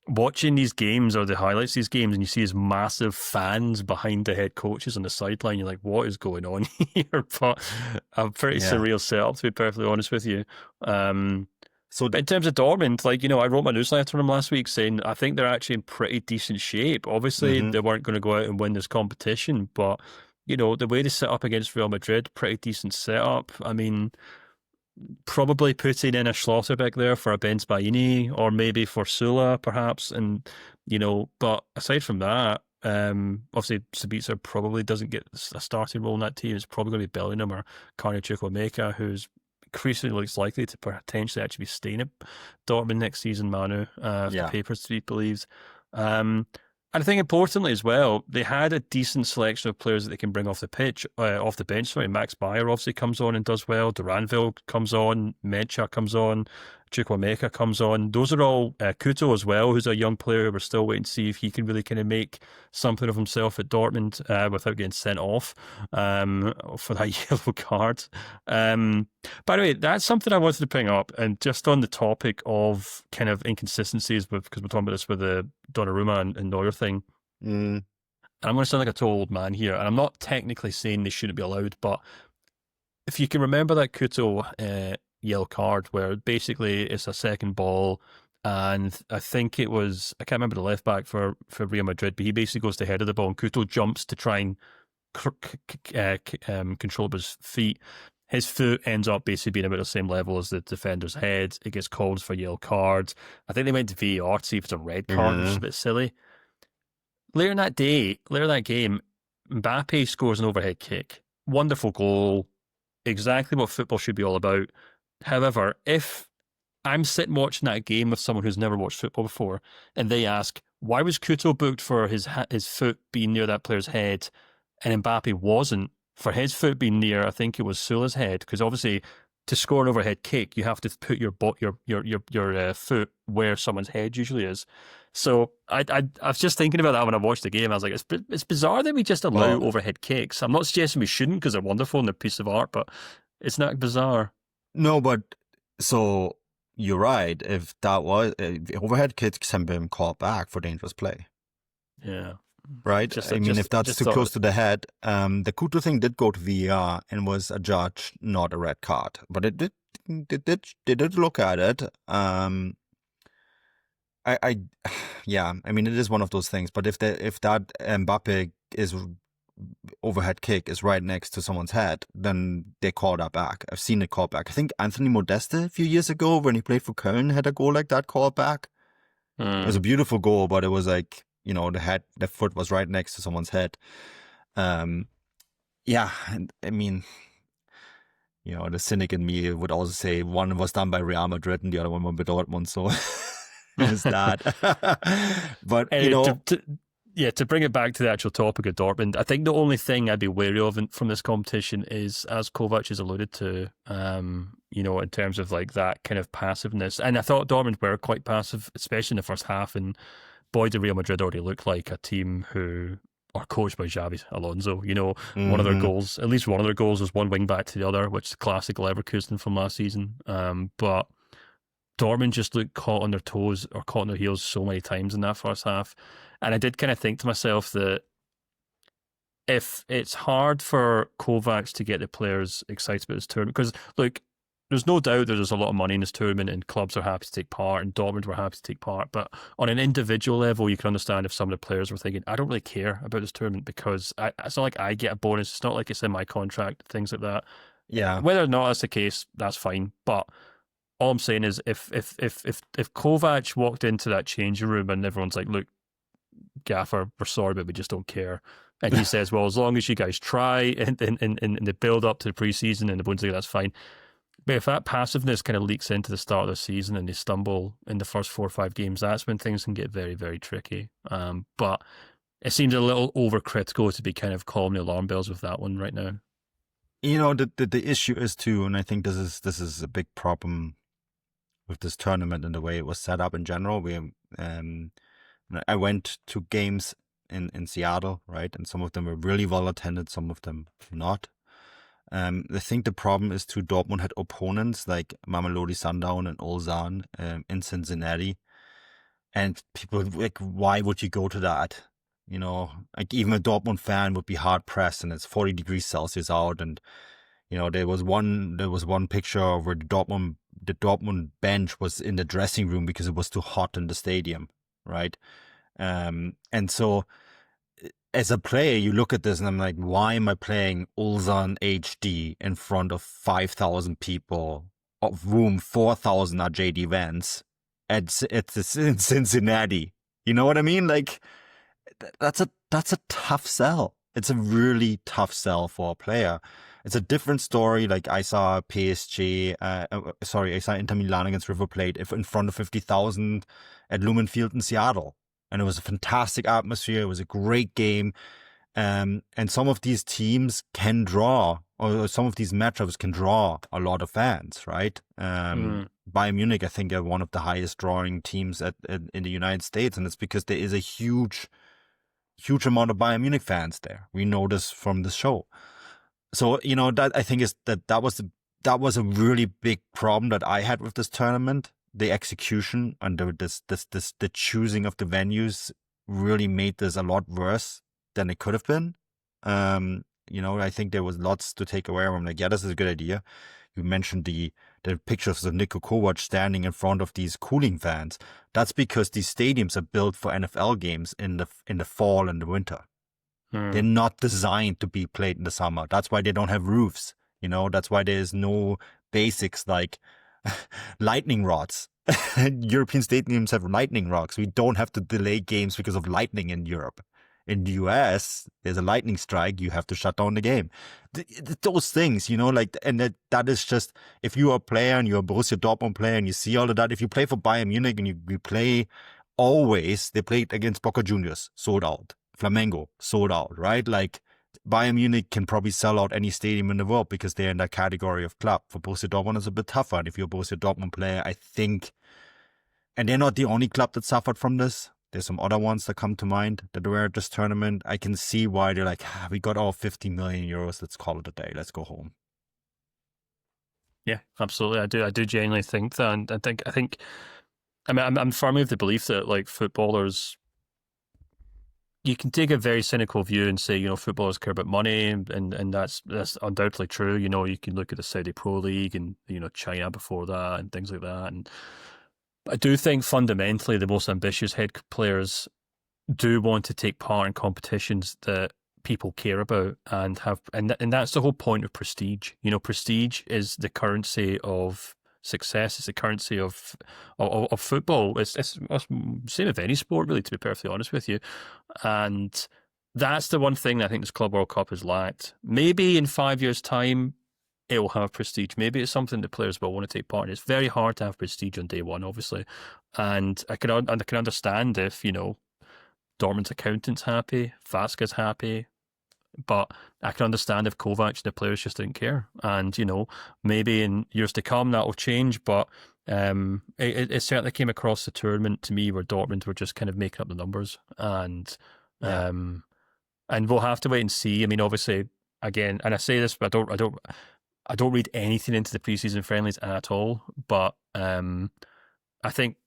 watching these games or the highlights of these games, and you see these massive fans behind the head coaches on the sideline, you're like, what is going on here? But a pretty surreal setup, to be perfectly honest with you. So in terms of Dortmund, I wrote my newsletter to them last week saying I think they're actually in pretty decent shape. Obviously, they weren't going to go out and win this competition, but, the way they set up against Real Madrid, pretty decent setup. I mean, probably putting in a Schlotterbeck there for a Benzbaini or maybe for Sula, perhaps. And, but aside from that, obviously Sabitzer probably doesn't get a starting role in that team. It's probably going to be Bellingham or Carney Chukwuemeka, who's increasingly looks likely to potentially actually be staying at Dortmund next season, Manu, if the papers to be believed. And I think importantly as well, they had a decent selection of players that they can bring off the bench. Sorry, Max Bayer obviously comes on and does well. Duranville comes on. Mencha comes on. Chukwuemeka comes on. Those are all Kuto as well, who's a young player. We're still waiting to see if he can really kind of make something of himself at Dortmund without getting sent off for that yellow card. By the way, that's something I wanted to bring up. And just on the topic of kind of inconsistencies, because we're talking about this with the Donnarumma and Neuer thing. And I'm going to sound like a total old man here, and I'm not technically saying they shouldn't be allowed, but if you can remember that Kuto yellow card where basically it's a second ball, and I think it was, I can't remember the left back for Real Madrid, but he basically goes to head of the ball and Kuto jumps to try and control his feet. His foot ends up basically being about the same level as the defender's head. It gets called for yellow cards. I think they went to VAR to see if it's a red card, which is a bit silly. Later in that game, Mbappe scores an overhead kick. Wonderful goal. Exactly what football should be all about. However, if I'm sitting watching that game with someone who's never watched football before, and they ask, why was Kuto booked for his foot being near that player's head? and Mbappe wasn't, for his foot being near, I think it was Sula's head, because obviously to score an overhead kick, you have to put your foot where someone's head usually is. So I was just thinking about that when I watched the game. I was like, it's bizarre that we just allow overhead kicks. I'm not suggesting we shouldn't because they're wonderful and they're a piece of art, but it's not bizarre. No, but so you're right. If that was overhead kicks have been called back for dangerous play. Yeah. Right? If that's too close to the head, the Kuto thing did go to VAR and was adjudged not a red card, but they did look at it. It is one of those things. But if that Mbappe is overhead kick is right next to someone's head, then they call that back. I've seen it called back. I think Anthony Modeste a few years ago when he played for Köln had a goal like that called back. It was a beautiful goal, but it was like, the foot was right next to someone's head. And I mean, the cynic in me would also say one was done by Real Madrid and the other one by Dortmund, so there's that. But, to bring it back to the actual topic of Dortmund, I think the only thing I'd be wary of from this competition is, as Kovac has alluded to, in terms of like that kind of passiveness. And I thought Dortmund were quite passive, especially in the first half, and boy, did Real Madrid already look like a team who are coached by Xabi Alonso. One of their goals, at least one of their goals, was one wing back to the other, which is classic Leverkusen from last season. But Dortmund just looked caught on their toes or caught on their heels so many times in that first half. And I did kind of think to myself that if it's hard for Kovac to get the players excited about this tournament, because look, there's no doubt that there's a lot of money in this tournament and clubs are happy to take part and Dortmund were happy to take part. But on an individual level, you can understand if some of the players were thinking, I don't really care about this tournament because it's not like I get a bonus. It's not like it's in my contract, things like that. Yeah. Whether or not that's the case, that's fine. But all I'm saying is if Kovac walked into that changing room and everyone's like, look, Gaffer, we're sorry, but we just don't care. And he says, well, as long as you guys try in the build up to the preseason and the Bundesliga, that's fine. But if that passiveness kind of leaks into the start of the season and they stumble in the first 4 or 5 games, that's when things can get very, very tricky. But it seems a little overcritical to be kind of calling the alarm bells with that one right now. The issue is too, and I think this is a big problem with this tournament and the way it was set up in general. I went to games in Seattle, right, and some of them were really well attended, some of them not. I think the problem is too, Dortmund had opponents like Mamelodi Sundown and Ulsan in Cincinnati, and people like, why would you go to that? Like even a Dortmund fan would be hard pressed, and it's 40 degrees Celsius out, and there was one picture where the Dortmund bench was in the dressing room because it was too hot in the stadium, right? And so as a player, you look at this and I'm like, why am I playing Ulsan HD in front of 5,000 people, of whom 4,000 are JD Vance in Cincinnati? You know what I mean? Like, that's a tough sell. It's a really tough sell for a player. It's a different story. Like I saw Inter Milan against River Plate in front of 50,000 at Lumen Field in Seattle. And it was a fantastic atmosphere. It was a great game. And some of these teams can draw, or some of these matchups can draw a lot of fans, right? Bayern Munich, I think, are one of the highest drawing teams in the United States. And it's because there is a huge amount of Bayern Munich fans there. We know this from the show. So, that I think that was a really big problem that I had with this tournament. The execution and the choosing of the venues really made this a lot worse than it could have been. I think there was lots to take away from. Like, yeah, this is a good idea. You mentioned the pictures of Niko Kovac standing in front of these cooling fans. That's because these stadiums are built for NFL games in the fall and the winter. They're not designed to be played in the summer. That's why they don't have roofs. That's why there's no basics like lightning rods. European stadiums have lightning rods. We don't have to delay games because of lightning in Europe. In the US, there's a lightning strike. You have to shut down the game. Those things, and that is just, if you are a player and you're a Borussia Dortmund player and you see all of that, if you play for Bayern Munich and you play always, they played against Boca Juniors, sold out. Flamengo, sold out, right? Like, Bayern Munich can probably sell out any stadium in the world because they're in that category of club. For Borussia Dortmund, it's a bit tougher. And if you're a Borussia Dortmund player, I think, and they're not the only club that suffered from this. There's some other ones that come to mind that were at this tournament. I can see why they're like, we got our 50 million euros. Let's call it a day. Let's go home. Yeah, absolutely. I do genuinely think that, and I think, I'm firmly of the belief that like footballers, you can take a very cynical view and say, footballers care about money, and that's undoubtedly true. You can look at the Saudi Pro League and China before that and things like that. And I do think fundamentally the most ambitious head players do want to take part in competitions that people care about and that's the whole point of prestige. Prestige is the currency of success. It's the currency of football. It's same of any sport, really, to be perfectly honest with you. And that's the one thing that I think this Club World Cup has lacked. Maybe in 5 years' time, it will have prestige. Maybe it's something that players will want to take part in. It's very hard to have prestige on day one, obviously. And I can understand if, Dortmund's accountant's happy, Vasquez happy, but I can understand if Kovac and the players just didn't care. And, maybe in years to come that will change, but it certainly came across the tournament to me where Dortmund were just kind of making up the numbers. And we'll have to wait and see. I mean, obviously, again, and I say this, but I don't read anything into the preseason friendlies at all, but I think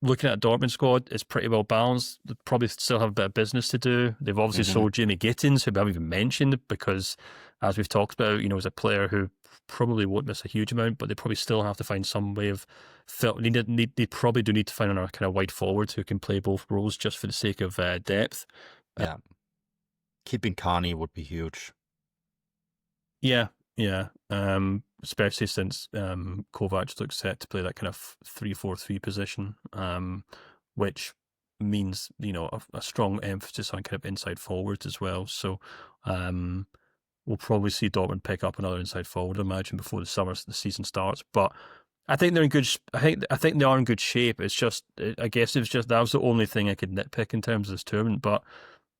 looking at a Dortmund squad, it's pretty well balanced. They probably still have a bit of business to do. They've obviously sold Jamie Gittins, who we haven't even mentioned, because as we've talked about, is a player who probably won't miss a huge amount, but they probably still have to find some way of they probably do need to find a kind of wide forward who can play both roles just for the sake of depth. Yeah. Keeping Carney would be huge. Yeah. Especially since Kovac looks set to play that kind of 3-4-3 position, which means a strong emphasis on kind of inside forwards as well. So we'll probably see Dortmund pick up another inside forward, I imagine, before the season starts. But I think they're in good. I think they are in good shape. It's just, I guess, that was the only thing I could nitpick in terms of this tournament, but.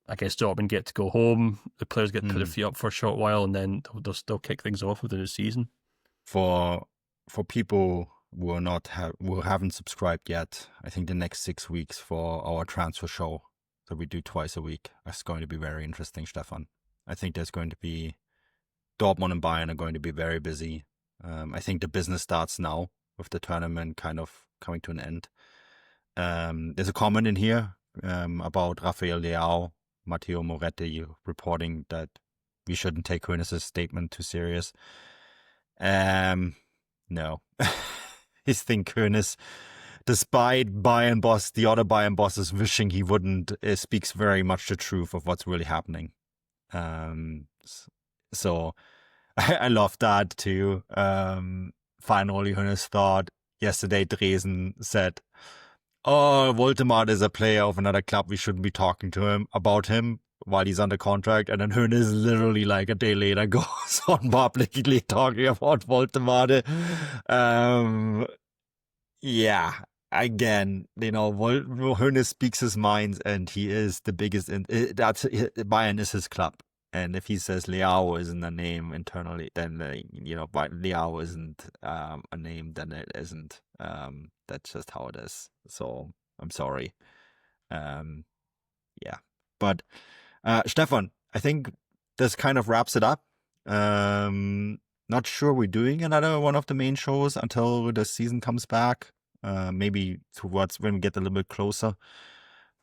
I guess Dortmund get to go home. The players get to put their feet up for a short while, and then they'll kick things off within the season. For people who haven't subscribed yet, I think the next 6 weeks for our transfer show that we do twice a week is going to be very interesting, Stefan. I think there's going to be Dortmund and Bayern are going to be very busy. I think the business starts now with the tournament kind of coming to an end. There's a comment in here about Rafael Leao. Matteo Moretti reporting that we shouldn't take Hoeneß's statement too serious. No. I think Hoeneß, despite the other Bayern bosses wishing he wouldn't, speaks very much the truth of what's really happening. So I love that too. Finally, Hoeneß thought yesterday Dresden said, "Oh, Woltemade is a player of another club. We shouldn't be talking to him about him while he's under contract." And then Hoeneß literally like a day later goes on publicly talking about Woltemade. Yeah, again, Hoeneß speaks his mind, and he is the biggest. Bayern is his club. And if he says Leao isn't a name internally, then Leao isn't a name. Then it isn't. That's just how it is. So I'm sorry. Yeah. But Stefan, I think this kind of wraps it up. Not sure we're doing another one of the main shows until the season comes back. Maybe towards when we get a little bit closer.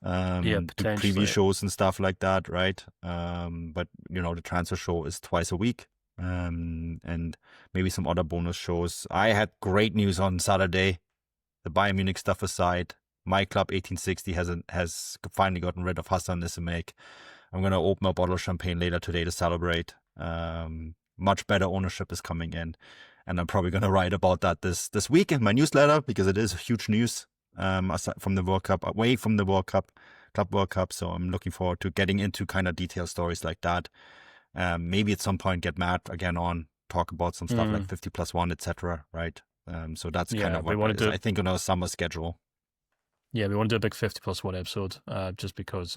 Potentially. Preview shows and stuff like that, right? But the transfer show is twice a week. And maybe some other bonus shows. I had great news on Saturday. The Bayern Munich stuff aside, my club 1860 has finally gotten rid of Hassan Nissemek. I'm going to open a bottle of champagne later today to celebrate. Much better ownership is coming in. And I'm probably going to write about that this week in my newsletter, because it is huge news aside from the World Cup, away from the World Cup, Club World Cup. So I'm looking forward to getting into kind of detailed stories like that. Maybe at some point get Matt again on, talk about some stuff like 50+1, etc. Right? So that's kind of what I think on our summer schedule. Yeah, we want to do a big 50+1 episode, just because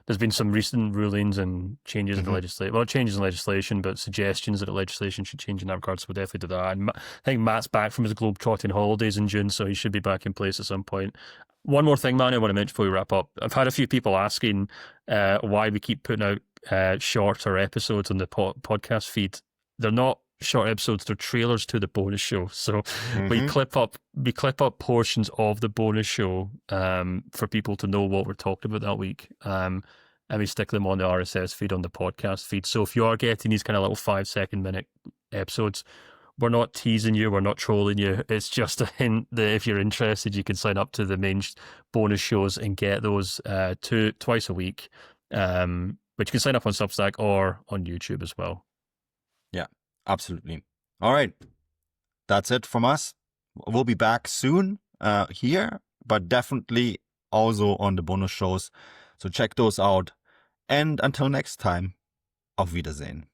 there's been some recent rulings and changes in the Mhm. legislation. Well, changes in legislation, but suggestions that the legislation should change in that regard. So we'll definitely do that. And I think Matt's back from his globe-trotting holidays in June, so he should be back in place at some point. One more thing, Manu, I want to mention before we wrap up. I've had a few people asking why we keep putting out shorter episodes on the podcast feed. They're not short episodes, they're trailers to the bonus show. So we Mhm. clip up portions of the bonus show for people to know what we're talking about that week. And we stick them on the RSS feed, on the podcast feed. So if you are getting these kind of little 5-second minute episodes, we're not teasing you, we're not trolling you. It's just a hint that if you're interested, you can sign up to the main bonus shows and get those twice a week. But you can sign up on Substack or on YouTube as well. Yeah, absolutely. All right. That's it from us. We'll be back soon here, but definitely also on the bonus shows. So check those out. And until next time, auf Wiedersehen.